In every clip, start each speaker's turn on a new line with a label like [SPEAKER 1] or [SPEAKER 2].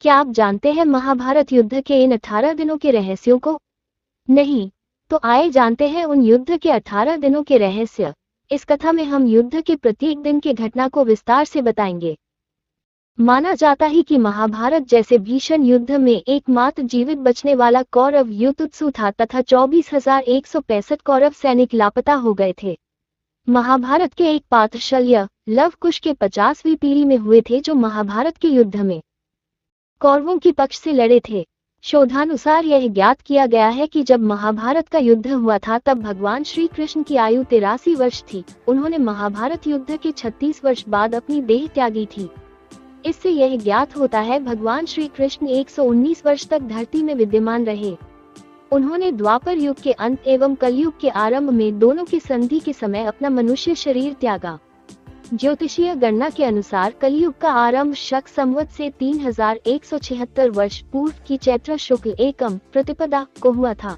[SPEAKER 1] क्या आप जानते हैं महाभारत युद्ध के इन 18 दिनों के रहस्यों को? नहीं? तो आइए जानते हैं उन युद्ध के 18 दिनों के रहस्य। इस कथा में हम युद्ध के प्रत्येक दिन के घटना को विस्तार से बताएंगे। माना जाता है कि महाभारत जैसे भीषण युद्ध में एकमात्र जीवित बचने वाला कौरव युयुत्सु था तथा 24,165 कौरव सैनिक लापता हो गए थे। महाभारत के एक पात्र शल्य लव कुश के 50वीं पीढ़ी में हुए थे, जो महाभारत के युद्ध में कौरवों के पक्ष से लड़े थे। शोधानुसार यह ज्ञात किया गया है कि जब महाभारत का युद्ध हुआ था तब भगवान श्री कृष्ण की आयु 83 वर्ष थी। उन्होंने महाभारत युद्ध के 36 वर्ष बाद अपनी देह त्यागी थी। इससे यह ज्ञात होता है भगवान श्री कृष्ण 119 वर्ष तक धरती में विद्यमान रहे। उन्होंने द्वापर युग के अंत एवं कलयुग के आरंभ में दोनों की संधि के समय अपना मनुष्य शरीर त्यागा। ज्योतिषीय गणना के अनुसार कलयुग का आरंभ शक संवत से 3176 वर्ष पूर्व की चैत्र शुक्ल एकम प्रतिपदा को हुआ था।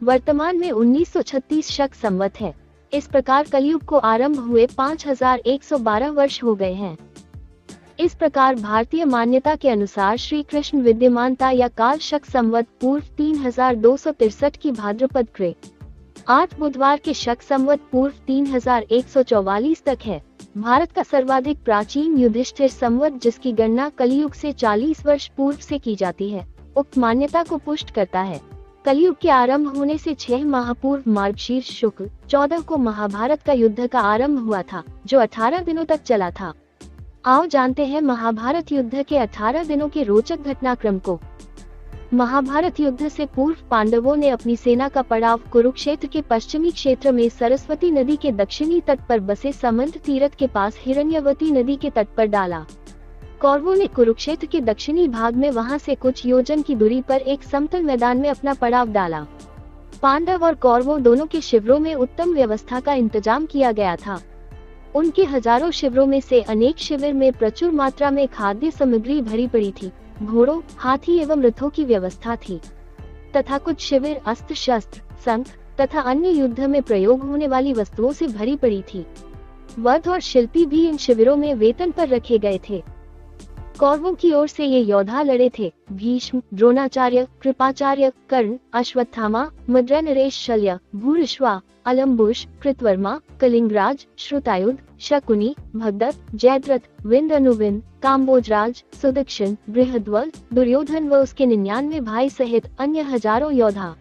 [SPEAKER 1] वर्तमान में 1936 शक संवत है। इस प्रकार कलयुग को आरंभ हुए 5112 वर्ष हो गए हैं। इस प्रकार भारतीय मान्यता के अनुसार श्री कृष्ण विद्यमानता या काल शक संवत पूर्व 3263 की भाद्रपद कृ 8 बुधवार के शक संवत पूर्व 3144 तक है। भारत का सर्वाधिक प्राचीन युधिष्ठिर संवत, जिसकी गणना कलयुग से 40 वर्ष पूर्व से की जाती है, उक्त मान्यता को पुष्ट करता है। कलयुग के आरंभ होने से 6 माह पूर्व मार्गशीर्ष शुक्ल 14 को महाभारत का युद्ध का आरंभ हुआ था, जो 18 दिनों तक चला था। आओ जानते हैं महाभारत युद्ध के 18 दिनों के रोचक घटनाक्रम को। महाभारत युद्ध से पूर्व पांडवों ने अपनी सेना का पड़ाव कुरुक्षेत्र के पश्चिमी क्षेत्र में सरस्वती नदी के दक्षिणी तट पर बसे समंत तीरथ के पास हिरण्यवती नदी के तट पर डाला। कौरवों ने कुरुक्षेत्र के दक्षिणी भाग में वहां से कुछ योजन की दूरी पर एक समतल मैदान में अपना पड़ाव डाला। पांडव और कौरवों दोनों के शिविरों में उत्तम व्यवस्था का इंतजाम किया गया था। उनके हजारों शिविरों में से अनेक शिविर में प्रचुर मात्रा में खाद्य सामग्री भरी पड़ी थी। घोड़ों, हाथी एवं रथों की व्यवस्था थी तथा कुछ शिविर अस्त्र शस्त्र, शंख तथा अन्य युद्ध में प्रयोग होने वाली वस्तुओं से भरी पड़ी थी। वध और शिल्पी भी इन शिविरों में वेतन पर रखे गए थे। कौरवों की ओर से ये योद्धा लड़े थे भीष्म, द्रोणाचार्य, कृपाचार्य, कर्ण, अश्वत्थामा, मद्रनरेश, शल्य, भूरिश्वा, अलम्बुश, कृतवर्मा, कलिंगराज, श्रुतायुध, शकुनी, भगदत्त, जयद्रथ, विंद, काम्बोजराज, सुदक्षिण, बृहद्वल, दुर्योधन व उसके 99 भाई सहित अन्य हजारों योद्धा।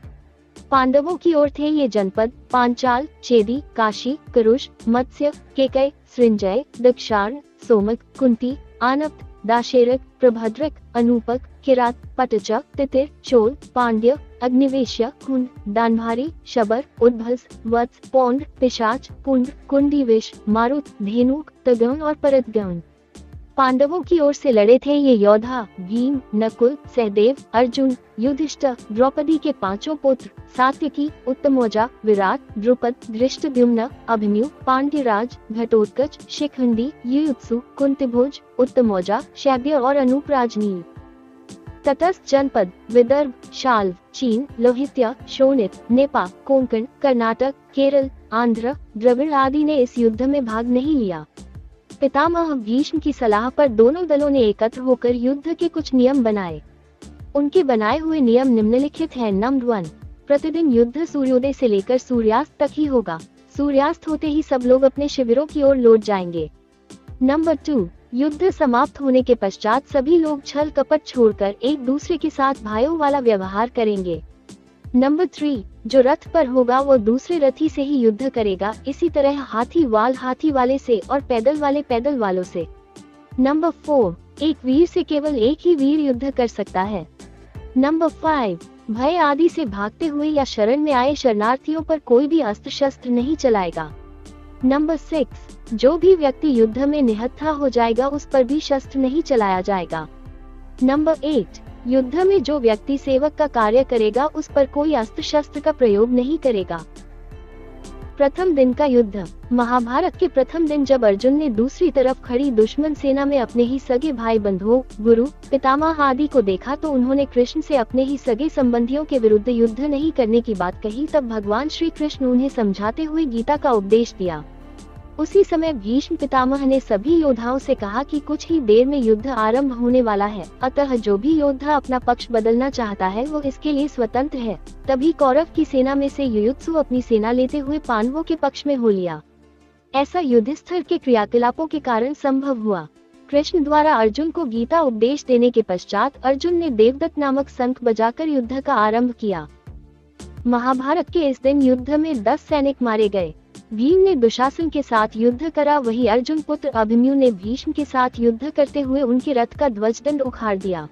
[SPEAKER 1] पांडवों की ओर थे ये जनपद पांचाल, चेदी, काशी, करुष, मत्स्य, केकय, सृंजय, दक्षार्ण, सोमक, कुंती, आनप्त, दाशेरक, प्रभद्रक, अनूपक, किरात, पटचक, तितिर, चोल, पांड्य, अग्निवेश्य, कुंड, दानभारी, शबर, उद्भस, वत्स, पौंड, पिशाच, कुंड, कुंडीविश, मारुत, धेनुक, तगन और परतगन। पांडवों की ओर से लड़े थे ये योद्धा भीम, नकुल, सहदेव, अर्जुन, युधिष्ठिर, द्रौपदी के 5 पुत्र सात्यकी, उत्तमौजा, विराट, द्रुपद, धृष्टद्युम्न, अभिमन्यु, पांड्यराज, घटोत्कच, शिखंडी, युयुत्सु, कुंतीभोज, उत्तमौजा, शैब्य और अनूपराजनील। तटस्थ जनपद विदर्भ, शाल्व, चीन, लोहित्य, शोणित, नेपाल, कोंकण, कर्नाटक, केरल, आंध्र, द्रविड़ आदि ने इस युद्ध में भाग नहीं लिया। पितामह भीष्म की सलाह पर दोनों दलों ने एकत्र होकर युद्ध के कुछ नियम बनाए। उनके बनाए हुए नियम निम्नलिखित हैं। नंबर 1, प्रतिदिन युद्ध सूर्योदय से लेकर सूर्यास्त तक ही होगा। सूर्यास्त होते ही सब लोग अपने शिविरों की ओर लौट जाएंगे। नंबर 2, युद्ध समाप्त होने के पश्चात सभी लोग छल कपट छोड़कर एक दूसरे के साथ भाइयों वाला व्यवहार करेंगे। नंबर 3, जो रथ पर होगा वो दूसरे रथी से ही युद्ध करेगा। इसी तरह हाथी वाले से और पैदल वाले पैदल वालों से। नंबर 4, एक वीर से केवल एक ही वीर युद्ध कर सकता है। नंबर 5, भय आदि से भागते हुए या शरण में आए शरणार्थियों पर कोई भी अस्त्र शस्त्र नहीं चलाएगा। नंबर 6, जो भी व्यक्ति युद्ध में निहत्था हो जाएगा उस पर भी शस्त्र नहीं चलाया जाएगा। नंबर 8, युद्ध में जो व्यक्ति सेवक का कार्य करेगा उस पर कोई अस्त्र शस्त्र का प्रयोग नहीं करेगा। प्रथम दिन का युद्ध। महाभारत के प्रथम दिन जब अर्जुन ने दूसरी तरफ खड़ी दुश्मन सेना में अपने ही सगे भाई बंधुओं, गुरु, पितामह आदि को देखा तो उन्होंने कृष्ण से अपने ही सगे संबंधियों के विरुद्ध युद्ध नहीं करने की बात कही। तब भगवान श्री कृष्ण उन्हें समझाते हुए गीता का उपदेश दिया। उसी समय भीष्म पितामह ने सभी योद्धाओं से कहा कि कुछ ही देर में युद्ध आरंभ होने वाला है, अतः जो भी योद्धा अपना पक्ष बदलना चाहता है वो इसके लिए स्वतंत्र है। तभी कौरव की सेना में से युयुत्सु अपनी सेना लेते हुए पांडवों के पक्ष में हो लिया। ऐसा युधिष्ठिर के क्रियाकलापों के कारण संभव हुआ। कृष्ण द्वारा अर्जुन को गीता उपदेश देने के पश्चात अर्जुन ने देवदत्त नामक शंख बजाकर युद्ध का आरंभ किया। महाभारत के इस दिन युद्ध में 10 सैनिक मारे गए। भीम ने दुशासन के साथ युद्ध करा, वही अर्जुन पुत्र अभिमन्यु ने भीष्म के साथ युद्ध करते हुए उनके रथ का ध्वजदंड उखाड़ दिया।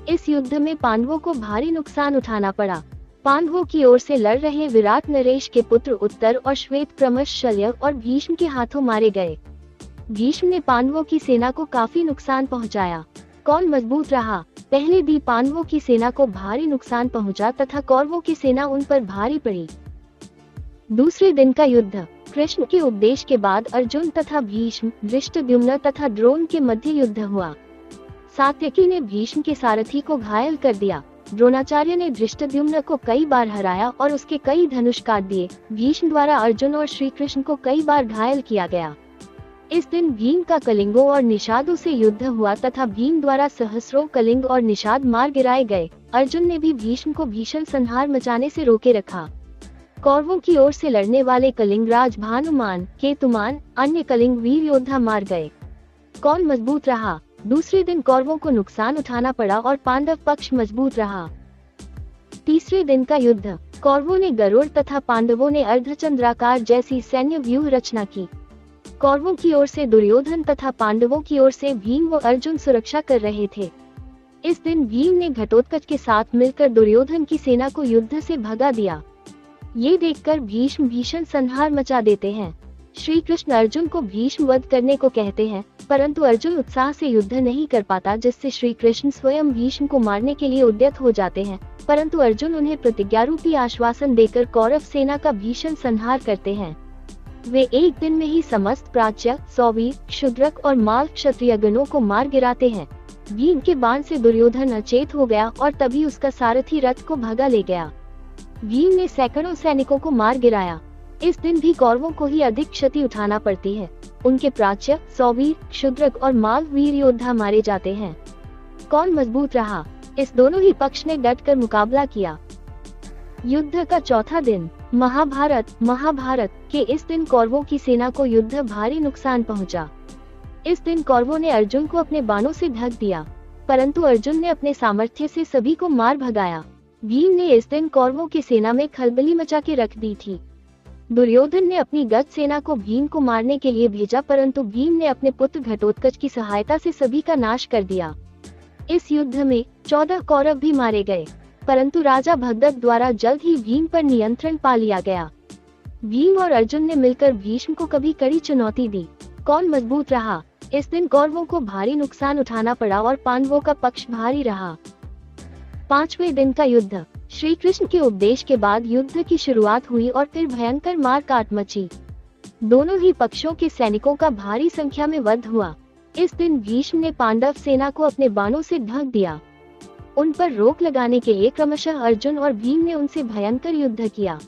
[SPEAKER 1] इस युद्ध में पांडवों को भारी नुकसान उठाना पड़ा। पांडवों की ओर से लड़ रहे विराट नरेश के पुत्र उत्तर और श्वेत क्रमश शल्य और भीष्म के हाथों मारे गए। भीष्म ने पांडवों की सेना को काफी नुकसान पहुंचाया। कौन मजबूत रहा? पहले भी पांडवों की सेना को भारी नुकसान पहुंचा तथा कौरवों की सेना उन पर भारी पड़ी। दूसरे दिन का युद्ध। कृष्ण के उपदेश के बाद अर्जुन तथा भीष्म, धृष्टद्युम्न तथा द्रोण के मध्य युद्ध हुआ। सात्यकी ने भीष्म के सारथी को घायल कर दिया। द्रोणाचार्य ने धृष्टद्युम्न को कई बार हराया और उसके कई धनुष काट दिए। भीष्म द्वारा अर्जुन और श्री कृष्ण को कई बार घायल किया गया। इस दिन भीम का कलिंगों और निषादों से युद्ध हुआ तथा भीम द्वारा सहस्रों कलिंग और निषाद मार गिराए गए। अर्जुन ने भी भीष्म को भीषण संहार मचाने से रोके रखा। कौरवों की ओर से लड़ने वाले कलिंगराज भानुमान, केतुमान, अन्य कलिंग वीर योद्धा मार गए। कौन मजबूत रहा? दूसरे दिन कौरवों को नुकसान उठाना पड़ा और पांडव पक्ष मजबूत रहा। तीसरे दिन का युद्ध। कौरवों ने गरुड़ तथा पांडवों ने अर्धचंद्राकार जैसी सैन्य व्यूह रचना की। कौरवों की ओर से दुर्योधन तथा पांडवों की ओर से भीम व अर्जुन सुरक्षा कर रहे थे। इस दिन भीम ने घटोत्कच के साथ मिलकर दुर्योधन की सेना को युद्ध से भगा दिया। ये देखकर भीष्म भीषण संहार मचा देते हैं। श्री कृष्ण अर्जुन को भीष्म वध करने को कहते हैं, परंतु अर्जुन उत्साह से युद्ध नहीं कर पाता, जिससे श्री कृष्ण स्वयं भीष्म को मारने के लिए उद्यत हो जाते हैं, परंतु अर्जुन उन्हें प्रतिज्ञारूपी आश्वासन देकर कौरव सेना का भीषण संहार करते हैं। वे एक दिन में ही समस्त प्राच्य, सौवीर, शूद्रक और माल क्षत्रिय गणों को मार गिराते हैं। भीम के बाण से दुर्योधन अचेत हो गया और तभी उसका सारथी रथ को भगा ले गया। भीम ने सैकड़ों सैनिकों को मार गिराया। इस दिन भी कौरवों को ही अधिक क्षति उठाना पड़ती है। उनके प्राच्य, सौवीर, शूद्रक और माल वीर योद्धा मारे जाते हैं। कौन मजबूत रहा? इस दोनों ही पक्ष ने डटकर मुकाबला किया। युद्ध का चौथा दिन। महाभारत के इस दिन कौरवों की सेना को युद्ध भारी नुकसान पहुंचा। इस दिन कौरवों ने अर्जुन को अपने बाणों से ढक दिया, परंतु अर्जुन ने अपने सामर्थ्य से सभी को मार भगाया। भीम ने इस दिन कौरवों की सेना में खलबली मचा के रख दी थी। दुर्योधन ने अपनी गज सेना को भीम को मारने के लिए भेजा, परंतु भीम ने अपने पुत्र घटोत्कच की सहायता से सभी का नाश कर दिया। इस युद्ध में 14 कौरव भी मारे गए, परंतु राजा भगदत्त द्वारा जल्द ही भीम पर नियंत्रण पा लिया गया। भीम और अर्जुन ने मिलकर भीष्म को कभी कड़ी चुनौती दी। कौन मजबूत रहा? इस दिन कौरवों को भारी नुकसान उठाना पड़ा और पांडवों का पक्ष भारी रहा। पांचवें दिन का युद्ध। श्री कृष्ण के उपदेश के बाद युद्ध की शुरुआत हुई और फिर भयंकर मार काट मची। दोनों ही पक्षों के सैनिकों का भारी संख्या में वध हुआ। इस दिन भीष्म ने पांडव सेना को अपने बाणों से ढक दिया। उन पर रोक लगाने के लिए क्रमशः अर्जुन और भीम ने उनसे भयंकर युद्ध किया।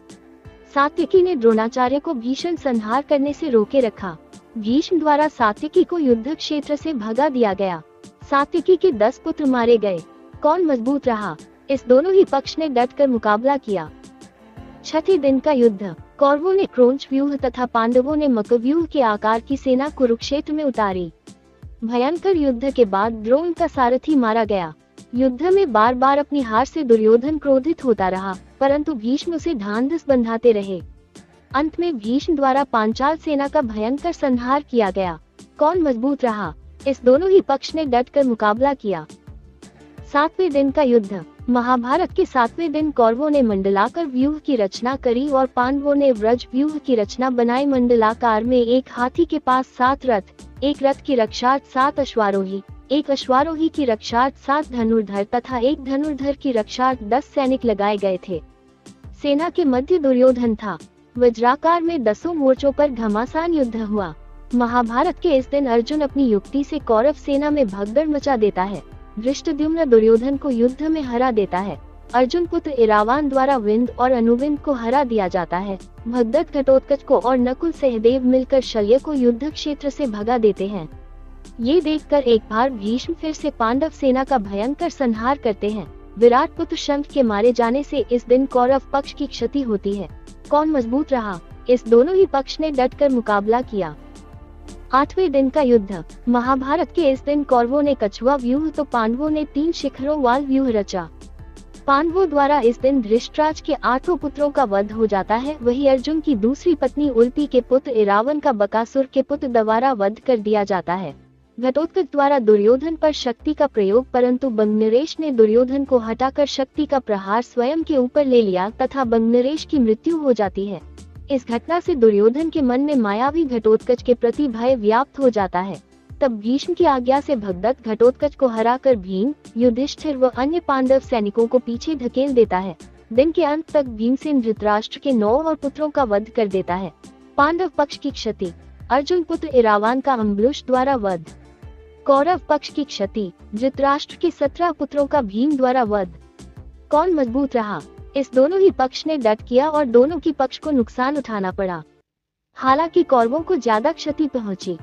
[SPEAKER 1] सात्यकी ने द्रोणाचार्य को भीषण संहार करने से रोके रखा। भीष्म द्वारा सात्यकी को युद्ध क्षेत्र से भगा दिया गया। सात्यकी के 10 पुत्र मारे गए। कौन मजबूत रहा? इस दोनों ही पक्ष ने डटकर मुकाबला किया। छठे दिन का युद्ध। कौरवों ने क्रोंच व्यूह तथा पांडवों ने मकव्यूह के आकार की सेना कुरुक्षेत्र में उतारी। भयंकर युद्ध के बाद द्रोण का सारथी मारा गया। युद्ध में बार बार अपनी हार से दुर्योधन क्रोधित होता रहा, परंतु भीष्म उसे ढांढस बंधाते रहे। अंत में भीष्म द्वारा पांचाल सेना का भयंकर संहार किया गया। कौन मजबूत रहा? इस दोनों ही पक्ष ने डटकर मुकाबला किया। सातवें दिन का युद्ध। महाभारत के 7वें दिन कौरवों ने मंडलाकार व्यूह की रचना करी और पांडवों ने व्रज व्यूह की रचना बनाई। मंडलाकार में एक हाथी के पास 7 रथ, एक रथ की रक्षार्थ 7 अश्वारोही, एक अश्वारोही की रक्षार्थ 7 धनुर्धर तथा एक धनुर्धर की रक्षार्थ 10 सैनिक लगाए गए थे। सेना के मध्य दुर्योधन था। वज्राकार में 10 मोर्चों पर घमासान युद्ध हुआ। महाभारत के इस दिन अर्जुन अपनी युक्ति से कौरव सेना में भगदड़ मचा देता है। धृष्टद्युम्न दुर्योधन को युद्ध में हरा देता है। अर्जुन पुत्र इरावान द्वारा विंद और अनुविंद को हरा दिया जाता है। भगदत्त घटोत्कच को और नकुल सहदेव मिलकर शल्य को युद्ध क्षेत्र से भगा देते हैं। ये देखकर एक बार भीष्म फिर से पांडव सेना का भयंकर संहार करते हैं। विराट पुत्र शंख के मारे जाने से इस दिन कौरव पक्ष की क्षति होती है। कौन मजबूत रहा? इस दोनों ही पक्ष ने डटकर मुकाबला किया। 8वें दिन का युद्ध। महाभारत के इस दिन कौरवों ने कछुआ व्यूह तो पांडवों ने 3 शिखरों वाल व्यूह रचा। पांडवों द्वारा इस दिन धृष्टराज के 8 पुत्रों का वध हो जाता है। वही अर्जुन की दूसरी पत्नी उल्पी के पुत्र इरावन का बकासुर के पुत्र द्वारा वध कर दिया जाता है। घटोत्कच द्वारा दुर्योधन पर शक्ति का प्रयोग, परंतु बंगनरेश ने दुर्योधन को हटाकर शक्ति का प्रहार स्वयं के ऊपर ले लिया तथा बंगनरेश की मृत्यु हो जाती है। इस घटना से दुर्योधन के मन में मायावी घटोत्कच के प्रति भय व्याप्त हो जाता है। तब भीष्म की आज्ञा से भगदत्त घटोत्कच को हराकर भीम, युधिष्ठिर व अन्य पांडव सैनिकों को पीछे धकेल देता है। दिन के अंत तक भीमसेन धृतराष्ट्र के 9 और पुत्रों का वध कर देता है। पांडव पक्ष की क्षति। अर्जुन पुत्र इरावान का अम्बुश द्वारा वध। कौरव पक्ष की क्षति। धृतराष्ट्र के 17 पुत्रों का भीम द्वारा वध। कौन मजबूत रहा? इस दोनों ही पक्ष ने डट किया और दोनों की पक्ष को नुकसान उठाना पड़ा। हालांकि कौरवों को ज्यादा क्षति पहुंची।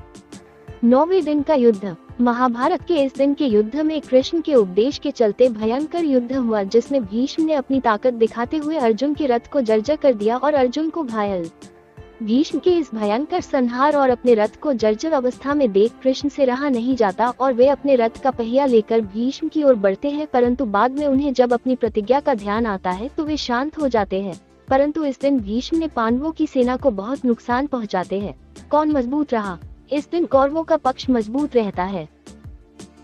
[SPEAKER 1] 9वें दिन का युद्ध। महाभारत के इस दिन के युद्ध में कृष्ण के उपदेश के चलते भयंकर युद्ध हुआ, जिसमें भीष्म ने अपनी ताकत दिखाते हुए अर्जुन के रथ को जर्जर कर दिया और अर्जुन को घायल। भीष्म के इस भयंकर संहार और अपने रथ को जर्जर अवस्था में देख कृष्ण से रहा नहीं जाता और वे अपने रथ का पहिया लेकर भीष्म की ओर बढ़ते हैं, परंतु बाद में उन्हें जब अपनी प्रतिज्ञा का ध्यान आता है तो वे शांत हो जाते हैं। परंतु इस दिन भीष्म ने पांडवों की सेना को बहुत नुकसान पहुंचाते हैं। कौन मजबूत रहा? इस दिन कौरवों का पक्ष मजबूत रहता है।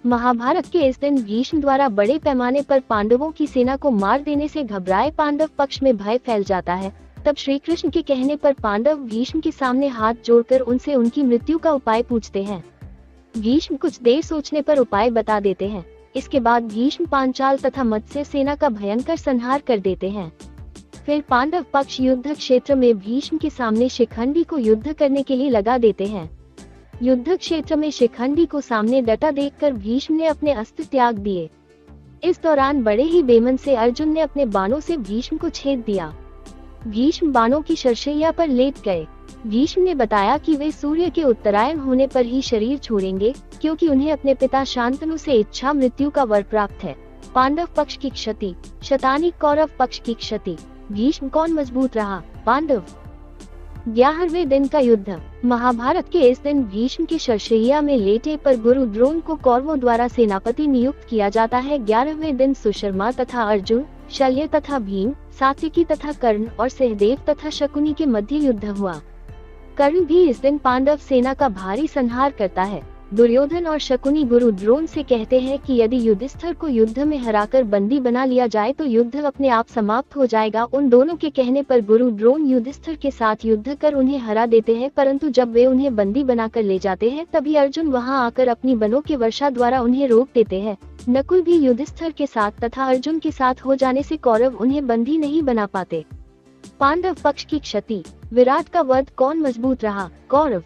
[SPEAKER 1] महाभारत के इस दिन भीष्म द्वारा बड़े पैमाने पर पांडवों की सेना को मार देने से घबराए पांडव पक्ष में भय फैल जाता है। तब श्री कृष्ण के कहने पर पांडव भीष्म के सामने हाथ जोड़कर उनसे उनकी मृत्यु का उपाय पूछते हैं। भीष्म कुछ देर सोचने पर उपाय बता देते हैं। इसके बाद भीष्म पांचाल तथा मत्स्य सेना का भयंकर संहार कर देते हैं। फिर पांडव पक्ष युद्ध क्षेत्र में भीष्म के सामने शिखंडी को युद्ध करने के लिए लगा देते हैं। युद्ध क्षेत्र में शिखंडी को सामने डटा देखकर भीष्म ने अपने अस्त्र त्याग दिए। इस दौरान बड़े ही बेमन से अर्जुन ने अपने बाणों से भीष्म को छेद दिया। भीष्म बाणों की शरशैया पर लेट गए। भीष्म ने बताया कि वे सूर्य के उत्तरायण होने पर ही शरीर छोड़ेंगे, क्योंकि उन्हें अपने पिता शांतनु से इच्छा मृत्यु का वर प्राप्त है। पांडव पक्ष की क्षति। शतानी कौरव पक्ष की क्षति। भीष्म कौन मजबूत रहा? पांडव। 11वें दिन का युद्ध। महाभारत के इस दिन भीष्म के शरशैया में लेटे पर गुरु द्रोण को कौरवों द्वारा सेनापति नियुक्त किया जाता है। 11वें दिन सुशर्मा तथा अर्जुन, शल्य तथा भीम, सात्विकी तथा कर्ण और सहदेव तथा शकुनी के मध्य युद्ध हुआ। कर्ण भी इस दिन पांडव सेना का भारी संहार करता है। दुर्योधन और शकुनी गुरु द्रोण से कहते हैं कि यदि युधिष्ठिर को युद्ध में हराकर बंदी बना लिया जाए तो युद्ध अपने आप समाप्त हो जाएगा। उन दोनों के कहने पर गुरु द्रोण युधिष्ठिर के साथ युद्ध कर उन्हें हरा देते हैं, परंतु जब वे उन्हें बंदी बनाकर ले जाते हैं तभी अर्जुन वहां आकर अपनी बलों के वर्षा द्वारा उन्हें रोक देते हैं। नकुल भी युधिष्ठिर के साथ तथा अर्जुन के साथ हो जाने से कौरव उन्हें बंदी नहीं बना पाते। पांडव पक्ष की क्षति। विराट का वध। कौन मजबूत रहा? कौरव।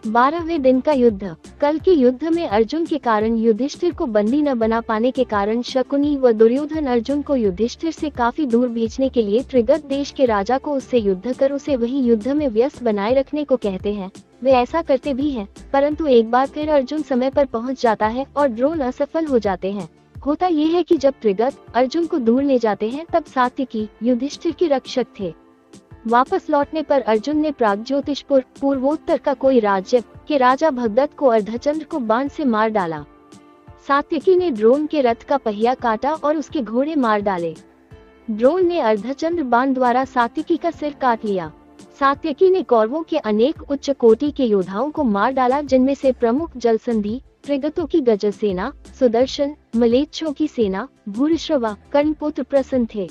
[SPEAKER 1] 12वें दिन का युद्ध। कल के युद्ध में अर्जुन के कारण युधिष्ठिर को बंदी न बना पाने के कारण शकुनी व दुर्योधन अर्जुन को युधिष्ठिर से काफी दूर भेजने के लिए त्रिगत देश के राजा को उससे युद्ध कर उसे वही युद्ध में व्यस्त बनाए रखने को कहते हैं। वे ऐसा करते भी हैं, परंतु एक बार फिर अर्जुन समय पर पहुंच जाता है और द्रोण असफल हो जाते हैं। होता यह है कि जब त्रिगत अर्जुन को दूर ले जाते हैं तब सात्विकी युधिष्ठिर के रक्षक थे। वापस लौटने पर अर्जुन ने प्रागज्योतिषपुर पूर्वोत्तर का कोई राज्य के राजा भगदत्त को अर्धचंद्र को बाण से मार डाला। सात्विकी ने द्रोण के रथ का पहिया काटा और उसके घोड़े मार डाले। द्रोण ने अर्धचंद्र बाण द्वारा सात्विकी का सिर काट लिया। सात्विकी ने कौरवों के अनेक उच्च कोटि के योद्धाओं को मार डाला, जिनमें से प्रमुख जलसंधि, त्रिगतों की गज सेना, सुदर्शन, मलेच्छों की सेना, भूरिश्रवा, कर्णपुत्र प्रसन्न थे।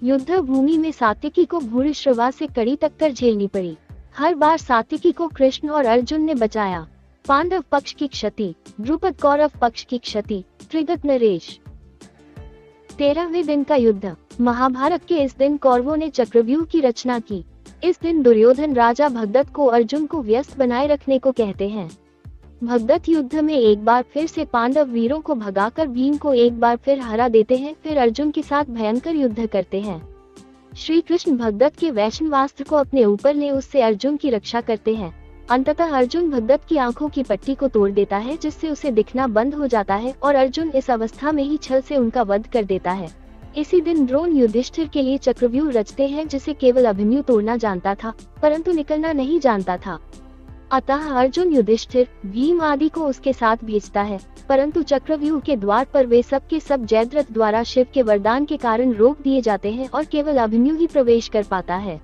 [SPEAKER 1] युद्ध भूमि में सात्विकी को भूरिश्रवा से कड़ी टक्कर झेलनी पड़ी। हर बार सात्विकी को कृष्ण और अर्जुन ने बचाया। पांडव पक्ष की क्षति। द्रुपद कौरव पक्ष की क्षति। त्रिगत नरेश। 13वें दिन का युद्ध। महाभारत के इस दिन कौरवों ने चक्रव्यूह की रचना की। इस दिन दुर्योधन राजा भगदत्त को अर्जुन को व्यस्त बनाए रखने को कहते हैं। भगदत्त युद्ध में एक बार फिर से पांडव वीरों को भगाकर भीम को एक बार फिर हरा देते हैं। फिर अर्जुन के साथ भयंकर युद्ध करते हैं। श्री कृष्ण भगदत्त के वैष्णवास्त्र को अपने ऊपर ले उससे अर्जुन की रक्षा करते हैं। अंततः अर्जुन भगदत्त की आंखों की पट्टी को तोड़ देता है, जिससे उसे दिखना बंद हो जाता है और अर्जुन इस अवस्था में ही छल से उनका वध कर देता है। इसी दिन द्रोण युधिष्ठिर के लिए चक्रव्यूह रचते हैं, जिसे केवल अभिमन्यु तोड़ना जानता था, परंतु निकलना नहीं जानता था। अतः अर्जुन युधिष्ठिर, भीम आदि को उसके साथ भेजता है, परंतु चक्रव्यूह के द्वार पर वे सब के सब जयद्रथ द्वारा शिव के वरदान के कारण रोक दिए जाते हैं और केवल अभिमन्यु ही प्रवेश कर पाता है।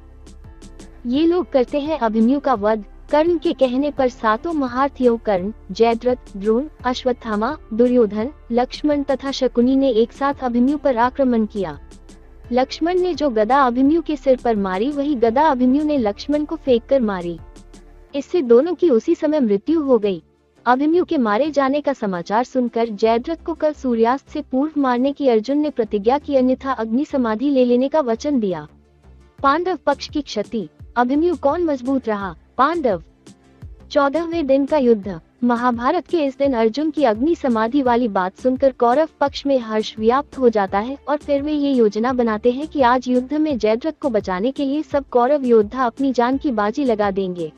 [SPEAKER 1] ये लोग करते हैं अभिमन्यु का वध। कर्ण के कहने पर सातों महारथियों कर्ण, जयद्रथ, द्रोण, अश्वत्थामा, दुर्योधन, लक्ष्मण तथा शकुनी ने एक साथ अभिमन्यु पर आक्रमण किया। लक्ष्मण ने जो गदा अभिमन्यु के सिर पर मारी, वही गदा अभिमन्यु ने लक्ष्मण को फेंककर मारी। इससे दोनों की उसी समय मृत्यु हो गई। अभिमन्यु के मारे जाने का समाचार सुनकर जयद्रथ को कल सूर्यास्त से पूर्व मारने की अर्जुन ने प्रतिज्ञा की, अन्यथा अग्नि समाधि ले लेने का वचन दिया। पांडव पक्ष की क्षति। अभिमन्यु कौन मजबूत रहा? पांडव। 14वें दिन का युद्ध। महाभारत के इस दिन अर्जुन की अग्नि समाधि वाली बात सुनकर कौरव पक्ष में हर्ष व्याप्त हो जाता है और फिर वे ये योजना बनाते हैं कि आज युद्ध में जयद्रथ को बचाने के लिए सब कौरव योद्धा अपनी जान की बाजी लगा देंगे।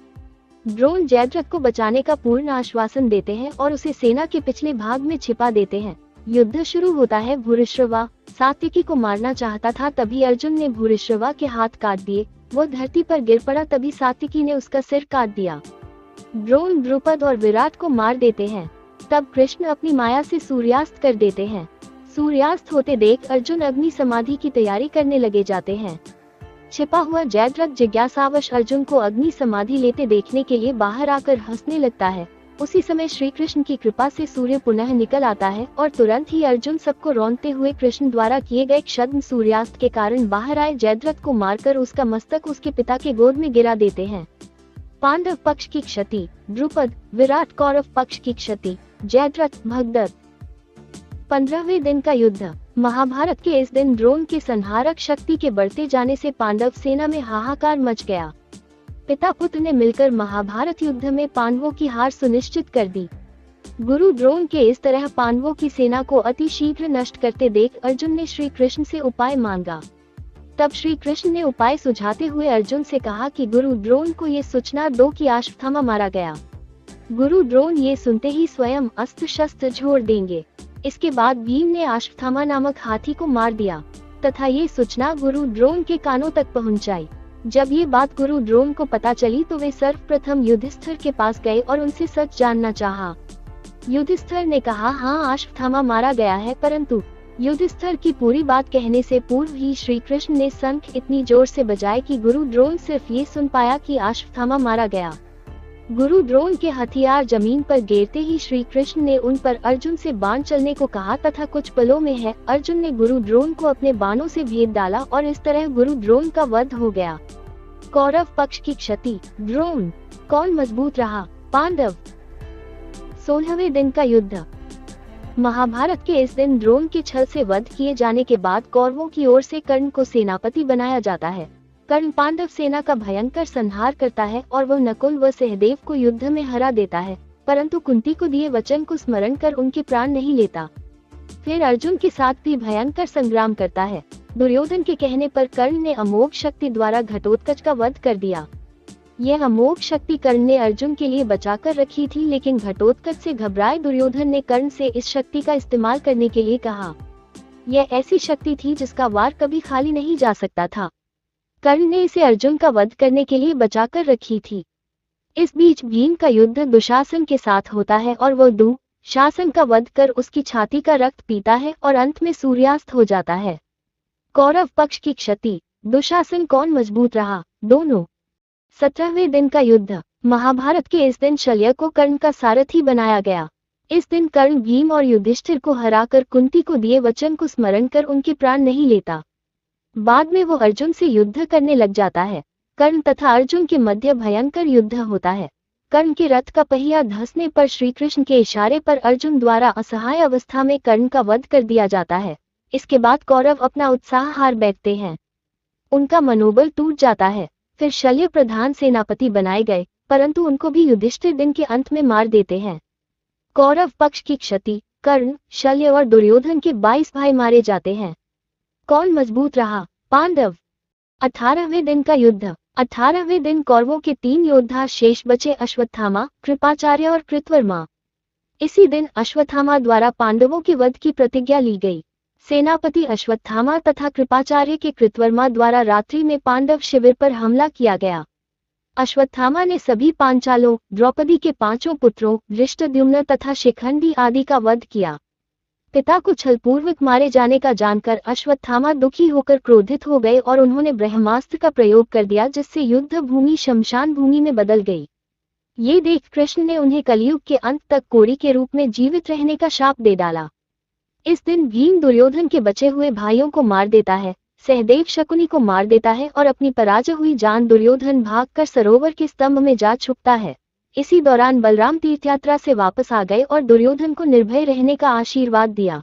[SPEAKER 1] द्रोण जयद्रथ को बचाने का पूर्ण आश्वासन देते हैं और उसे सेना के पिछले भाग में छिपा देते हैं। युद्ध शुरू होता है। भूरिश्रवा सात्विकी को मारना चाहता था, तभी अर्जुन ने भूरिश्रवा के हाथ काट दिए। वो धरती पर गिर पड़ा, तभी सात्विकी ने उसका सिर काट दिया। द्रोण द्रुपद और विराट को मार देते हैं। तब कृष्ण अपनी माया से सूर्यास्त कर देते हैं। सूर्यास्त होते देख अर्जुन अग्नि समाधि की तैयारी करने लगे जाते हैं। छिपा हुआ जयद्रथ जिज्ञासावश अर्जुन को अग्नि समाधि लेते देखने के लिए बाहर आकर हंसने लगता है। उसी समय श्री कृष्ण की कृपा से सूर्य पुनः निकल आता है और तुरंत ही अर्जुन सबको रौंदते हुए कृष्ण द्वारा किए गए क्षुद्र सूर्यास्त के कारण बाहर आए जयद्रथ को मारकर उसका मस्तक उसके पिता के गोद में गिरा देते हैं। पांडव पक्ष की क्षति। द्रुपद, विराट। कौरव पक्ष की क्षति। जयद्रथ, भगदत्त। 15वें दिन का युद्ध। महाभारत के इस दिन द्रोण के संहारक शक्ति के बढ़ते जाने से पांडव सेना में हाहाकार मच गया। पिता पुत्र ने मिलकर महाभारत युद्ध में पांडवों की हार सुनिश्चित कर दी। गुरु द्रोण के इस तरह पांडवों की सेना को अति शीघ्र नष्ट करते देख अर्जुन ने श्री कृष्ण से उपाय मांगा। तब श्री कृष्ण ने उपाय सुझाते हुए अर्जुन से कहा कि गुरु द्रोण को ये सूचना दो कि अश्वत्थामा मारा गया। गुरु द्रोण ये सुनते ही स्वयं अस्त्र शस्त्र छोड़ देंगे। इसके बाद भीम ने अश्वत्थामा नामक हाथी को मार दिया तथा ये सूचना गुरु द्रोण के कानों तक पहुंचाई। जब ये बात गुरु द्रोण को पता चली तो वे सर्वप्रथम युधिष्ठिर के पास गए और उनसे सच जानना चाहा। युधिष्ठिर ने कहा, हाँ अश्वत्थामा मारा गया है, परंतु युधिष्ठिर की पूरी बात कहने से पूर्व ही श्री कृष्ण ने शंख इतनी जोर से बजाए कि गुरु द्रोण सिर्फ ये सुन पाया कि अश्वत्थामा मारा गया। गुरु द्रोण के हथियार जमीन पर गिरते ही श्री कृष्ण ने उन पर अर्जुन से बाण चलने को कहा तथा कुछ पलों में है अर्जुन ने गुरु द्रोण को अपने बाणों से भेद डाला और इस तरह गुरु द्रोण का वध हो गया। कौरव पक्ष की क्षति। द्रोण। कौन मजबूत रहा? पांडव। 16वें दिन का युद्ध। महाभारत के इस दिन द्रोण के छल से वध किए जाने के बाद कौरवों की ओर से कर्ण को सेनापति बनाया जाता है। कर्ण पांडव सेना का भयंकर संहार करता है और वह नकुल व सहदेव को युद्ध में हरा देता है, परंतु कुंती को दिए वचन को स्मरण कर उनके प्राण नहीं लेता। फिर अर्जुन के साथ भी भयंकर संग्राम करता है। दुर्योधन के कहने पर कर्ण ने अमोघ शक्ति द्वारा घटोत्कच का वध कर दिया। यह अमोघ शक्ति कर्ण ने अर्जुन के लिए बचाकर रखी थी, लेकिन घटोत्कच से घबराए दुर्योधन ने कर्ण से इस शक्ति का इस्तेमाल करने के लिए कहा। यह ऐसी शक्ति थी जिसका वार कभी खाली नहीं जा सकता था। कर्ण ने इसे अर्जुन का वध करने के लिए बचाकर रखी थी। इस बीच भीम का युद्ध दुशासन के साथ होता है और वह दुशासन का वध कर उसकी छाती का रक्त पीता है और अंत में सूर्यास्त हो जाता है। कौरव पक्ष की क्षति। दुशासन कौन मजबूत रहा? दोनों। 17वें दिन का युद्ध। महाभारत के इस दिन शल्य को कर्ण का सारथी बनाया गया। इस दिन कर्ण भीम और युधिष्ठिर को हराकर कुंती को दिए वचन को स्मरण कर उनके प्राण नहीं लेता। बाद में वो अर्जुन से युद्ध करने लग जाता है। कर्ण तथा अर्जुन के मध्य भयंकर युद्ध होता है। कर्ण के रथ का पहिया धंसने पर श्री कृष्ण के इशारे पर अर्जुन द्वारा असहाय अवस्था में कर्ण का वध कर दिया जाता है। इसके बाद कौरव अपना उत्साह हार बैठते हैं। उनका मनोबल टूट जाता है। फिर शल्य प्रधान सेनापति बनाए गए, परंतु उनको भी युधिष्ठिर दिन के अंत में मार देते हैं। कौरव पक्ष की क्षति, कर्ण, शल्य और दुर्योधन के 22 भाई मारे जाते हैं। कौन मजबूत रहा? पांडव। 18वें दिन का युद्ध। 18वें दिन कौरवों के 3 योद्धा शेष बचे, अश्वत्थामा, कृपाचार्य और कृतवर्मा। इसी दिन अश्वत्थामा द्वारा पांडवों के वध की प्रतिज्ञा ली गई। सेनापति अश्वत्थामा तथा कृपाचार्य के कृतवर्मा द्वारा रात्रि में पांडव शिविर पर हमला किया गया। अश्वत्थामा ने सभी पांचालों, द्रौपदी के 5 पुत्रों, धृष्टद्युम्न तथा शिखंडी आदि का वध किया। पिता को छलपूर्वक मारे जाने का जानकर अश्वत्थामा दुखी होकर क्रोधित हो गए और उन्होंने ब्रह्मास्त्र का प्रयोग कर दिया, जिससे युद्ध भूमि शमशान भूमि में बदल गई। ये देख कृष्ण ने उन्हें कलयुग के अंत तक कोढ़ी के रूप में जीवित रहने का शाप दे डाला। इस दिन भीम दुर्योधन के बचे हुए भाइयों को मार देता है, सहदेव शकुनी को मार देता है और अपनी पराजय हुई जान दुर्योधन भागकर सरोवर के स्तंभ में जा छुपता है। इसी दौरान बलराम तीर्थयात्रा से वापस आ गए और दुर्योधन को निर्भय रहने का आशीर्वाद दिया।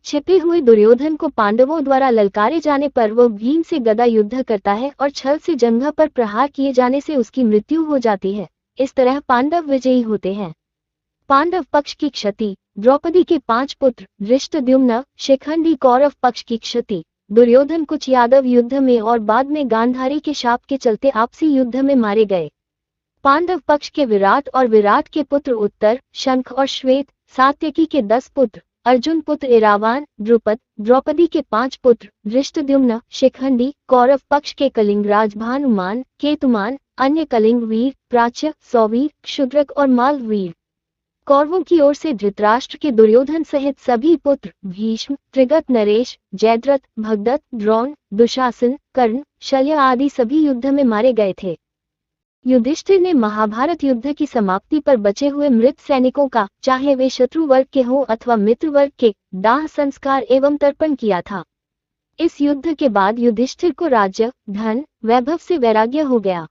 [SPEAKER 1] छिपे हुए दुर्योधन को पांडवों द्वारा ललकारे जाने पर वह भीम से गदा युद्ध करता है और छल से जंघा पर प्रहार किए जाने से उसकी मृत्यु हो जाती है। इस तरह पांडव विजयी होते हैं। पांडव पक्ष की क्षति। द्रौपदी के 5 पुत्र, धृष्टद्युम्न, शिखंडी। कौरव पक्ष की क्षति। दुर्योधन कुछ यादव युद्ध में और बाद में गांधारी के शाप के चलते आपसी युद्ध में मारे गए। पांडव पक्ष के विराट और विराट के पुत्र उत्तर, शंख और श्वेत। सात्यकी के 10 पुत्र, अर्जुन पुत्र इरावान, द्रुपद। द्रौपदी के 5 पुत्र, धृष्टद्युम्न, शिखंडी। कौरव पक्ष के कलिंगराज भानुमान, केतुमान। अन्य कलिंग वीर, प्राच्य, सौवीर, क्षुद्रक और मालवीर। कौरवों की ओर से धृतराष्ट्र के दुर्योधन सहित सभी पुत्र, भीष्म, त्रिगत, नरेश, जयद्रथ, भगदत्त, द्रोण, दुशासन, कर्ण, शल्य आदि सभी युद्ध में मारे गए थे। युधिष्ठिर ने महाभारत युद्ध की समाप्ति पर बचे हुए मृत सैनिकों का, चाहे वे शत्रु वर्ग के हों अथवा मित्र वर्ग के, दाह संस्कार एवं तर्पण किया था। इस युद्ध के बाद युधिष्ठिर को राज्य, धन, वैभव से वैराग्य हो गया।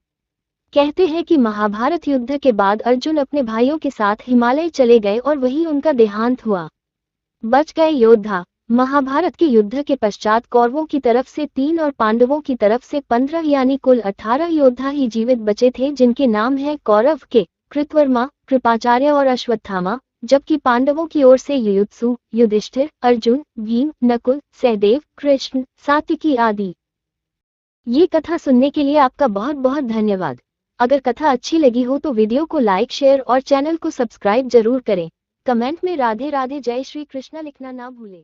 [SPEAKER 1] कहते हैं कि महाभारत युद्ध के बाद अर्जुन अपने भाइयों के साथ हिमालय चले गए और वहीं उनका देहांत हुआ। बच गए योद्धा। महाभारत के युद्ध के पश्चात कौरवों की तरफ से 3 और पांडवों की तरफ से 15 यानी कुल 18 योद्धा ही जीवित बचे थे, जिनके नाम हैं कौरव के कृतवर्मा, कृपाचार्य और अश्वत्थामा, जबकि पांडवों की ओर से युयुत्सु, युधिष्ठिर, अर्जुन, भीम, नकुल, सहदेव, कृष्ण, सात्यकी आदि। ये कथा सुनने के लिए आपका बहुत बहुत धन्यवाद। अगर कथा अच्छी लगी हो तो वीडियो को लाइक, शेयर और चैनल को सब्सक्राइब जरूर करें। कमेंट में राधे राधे जय श्री कृष्णा लिखना ना भूलें।